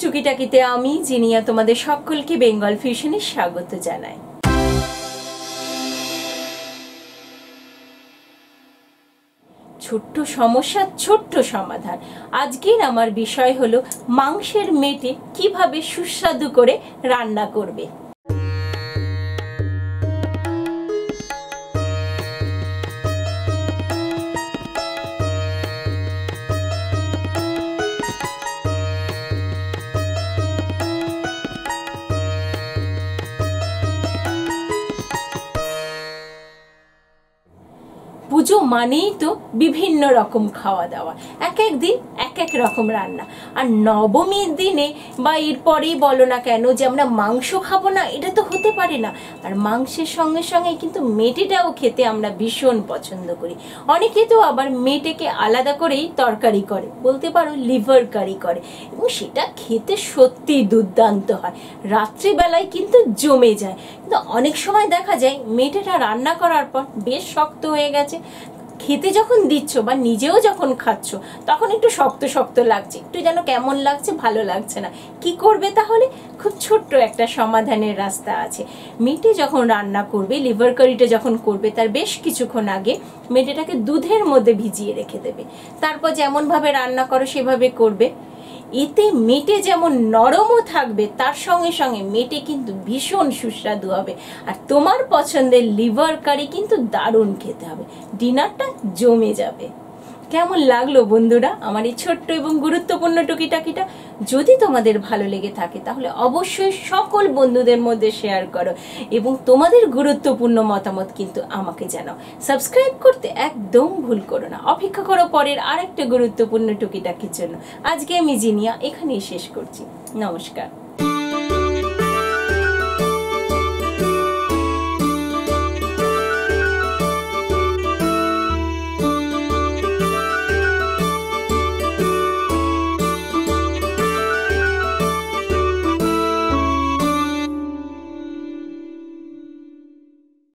টুকি টাকিতে আমি জিনিয়া তোমাদের সকলকে বেঙ্গল ফিউশনে স্বাগত জানাই। ছোট্ট সমস্যা ছোট্ট সমাধান। আজকের আমার বিষয় হলো মাংসের মেটে কিভাবে সুস্বাদু করে রান্না করবে। পুজো মানেই তো বিভিন্ন রকম খাওয়া দাওয়া, এক এক দিন এক এক রকম রান্না। আর নবমীর দিনে বা এরপরেই বলো না কেন যে আমরা মাংস খাবো না, এটা তো হতে পারে না। আর মাংসের সঙ্গে সঙ্গে কিন্তু মেটেটাও খেতে আমরা ভীষণ পছন্দ করি। অনেকে তো আবার মেটেকে আলাদা করেই তরকারি করে, বলতে পারো লিভার কারি করে, এবং সেটা খেতে সত্যি দুর্দান্ত হয়। রাত্রিবেলায় কিন্তু জমে যায়, কিন্তু অনেক সময় দেখা যায় মেটেটা রান্না করার পর বেশ শক্ত হয়ে গেছে। খেতে যখন দিচ্ছ বা নিজেও যখন খাচ্ছ তখন একটু শক্ত শক্ত লাগছে, একটু যেন কেমন লাগছে, ভালো লাগছে না। কি করবে তাহলে? খুব ছোট্ট একটা সমাধানের রাস্তা আছে। মেটে যখন রান্না করবে, লিভার কারিটা যখন করবে, তার বেশ কিছুক্ষণ আগে মেটেটাকে দুধের মধ্যে ভিজিয়ে রেখে দেবে। তারপর যেমনভাবে রান্না করো সেভাবে করবে। এতে মেটে যেমন নরমও থাকবে, তার সঙ্গে সঙ্গে মেটে কিন্তু ভীষণ সুস্বাদু হবে। আর তোমার পছন্দের লিভার কারি কিন্তু দারুণ খেতে হবে, ডিনারটা জমে যাবে। কেমন লাগলো বন্ধুরা আমার এই ছোট্ট এবং গুরুত্বপূর্ণ টুকিটাকিটা? যদি তোমাদের ভালো লেগে থাকে তাহলে অবশ্যই সকল বন্ধুদের মধ্যে শেয়ার করো এবং তোমাদের গুরুত্বপূর্ণ মতামত কিন্তু আমাকে জানাও। সাবস্ক্রাইব করতে একদম ভুল করো না। অপেক্ষা করো পরের আরেকটা গুরুত্বপূর্ণ টুকিটাকির জন্য। আজকে আমি জিনিয়া এখানেই শেষ করছি। নমস্কার।